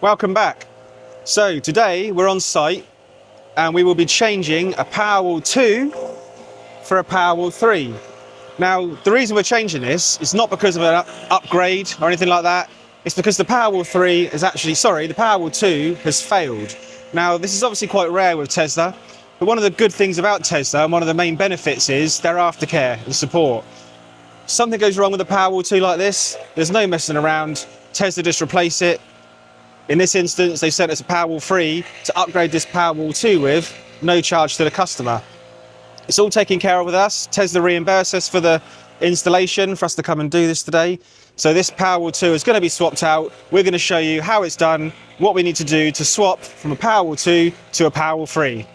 Welcome back. So today we're on site and we will be changing a Powerwall 2 for a Powerwall 3. Now the reason we're changing this is not because of an upgrade or anything like that. It's because the Powerwall 2 has failed. Now this is obviously quite rare with Tesla, but one of the good things about Tesla and one of the main benefits is their aftercare and support. Something goes wrong with the Powerwall 2 like this, there's no messing around. Tesla just replace it. In this instance, they sent us a Powerwall 3 to upgrade this Powerwall 2 with, no charge to the customer. It's all taken care of with us. Tesla reimburse us for the installation for us to come and do this today. So this Powerwall 2 is going to be swapped out. We're going to show you how it's done, what we need to do to swap from a Powerwall 2 to a Powerwall 3.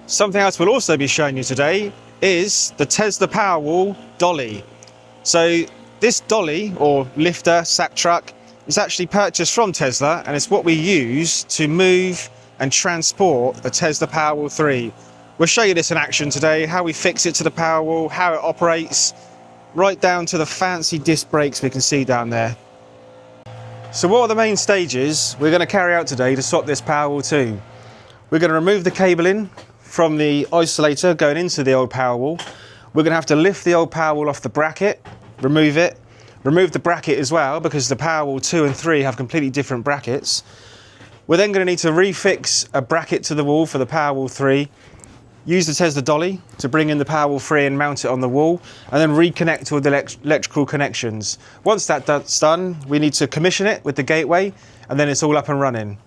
Something else we'll also be showing you today is the Tesla Powerwall dolly. So this dolly, or lifter, sack truck, is actually purchased from Tesla, and it's what we use to move and transport the Tesla Powerwall 3. We'll show you this in action today, how we fix it to the Powerwall, how it operates, right down to the fancy disc brakes we can see down there. So what are the main stages we're going to carry out today to swap this Powerwall 2? We're going to remove the cabling from the isolator going into the old Powerwall. We're going to have to lift the old Powerwall off the bracket, remove the bracket as well, because the Powerwall 2 and 3 have completely different brackets. We're then going to need to refix a bracket to the wall for the Powerwall 3, use the Tesla dolly to bring in the Powerwall 3 and mount it on the wall, and then reconnect all the electrical connections. Once that's done, we need to commission it with the gateway, and then it's all up and running.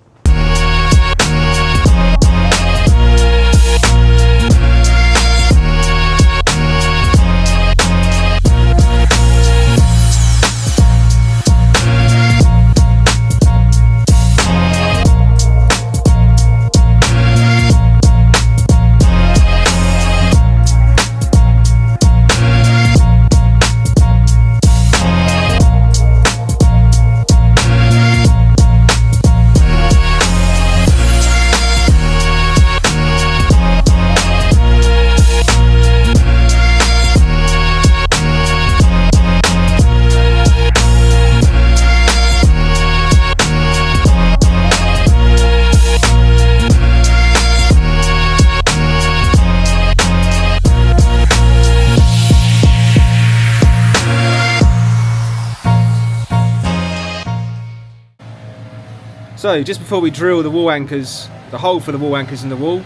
So just before we drill the wall anchors, the hole for the wall anchors in the wall,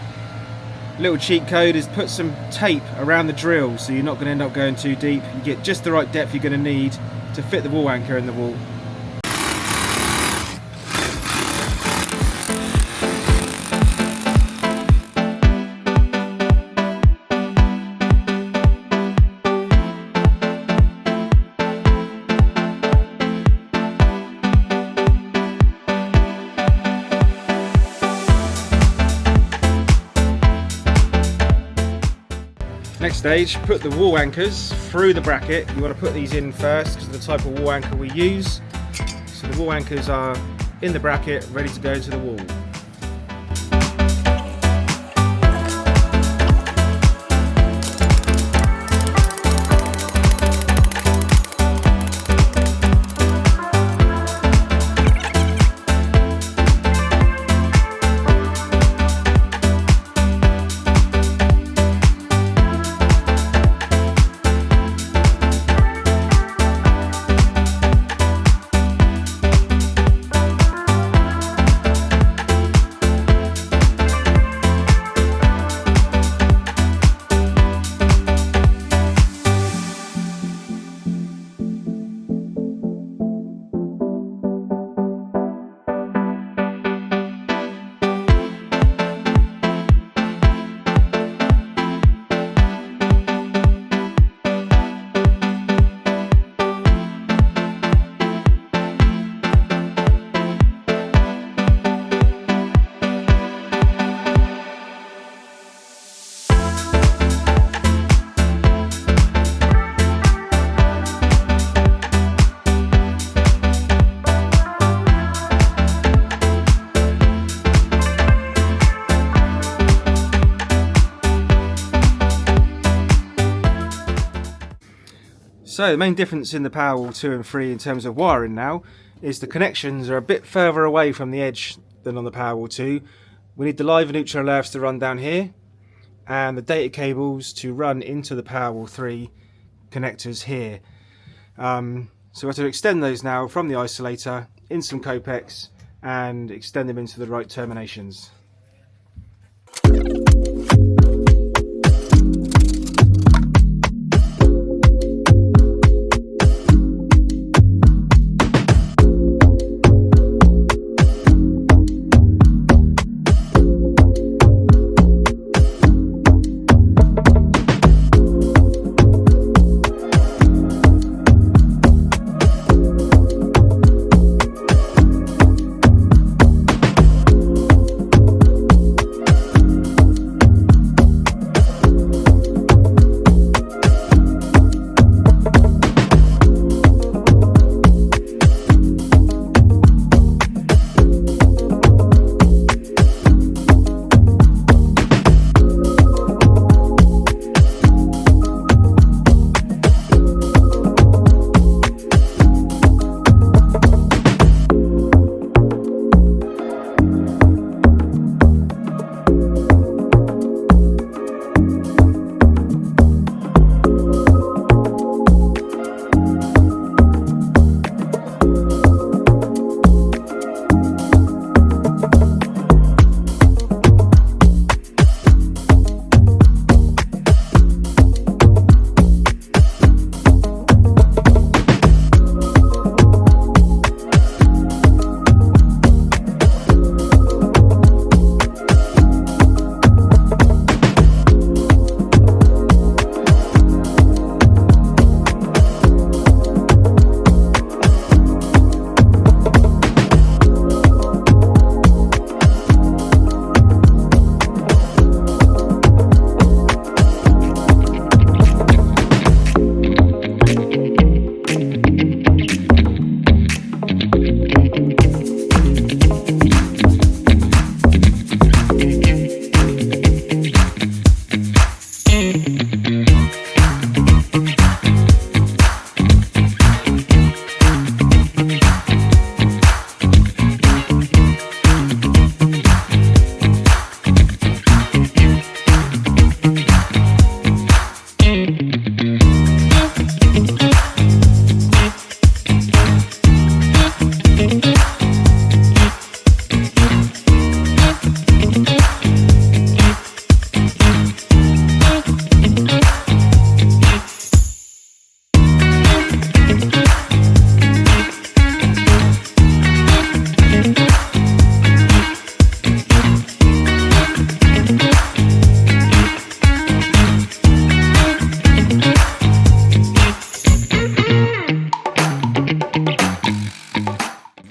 little cheat code is put some tape around the drill so you're not going to end up going too deep. You get just the right depth you're going to need to fit the wall anchor in the wall. Next stage, put the wall anchors through the bracket. You want to put these in first because of the type of wall anchor we use. So the wall anchors are in the bracket, ready to go into the wall. So the main difference in the Powerwall 2 and 3 in terms of wiring now is the connections are a bit further away from the edge than on the Powerwall 2. We need the live and neutral alerts to run down here, and the data cables to run into the Powerwall 3 connectors here. So we have to extend those now from the isolator in some Copex and extend them into the right terminations.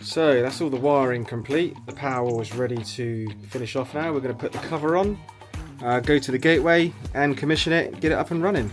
So that's all the wiring complete. The Powerwall is ready to finish off now. We're going to put the cover on, go to the gateway and commission it, get it up and running.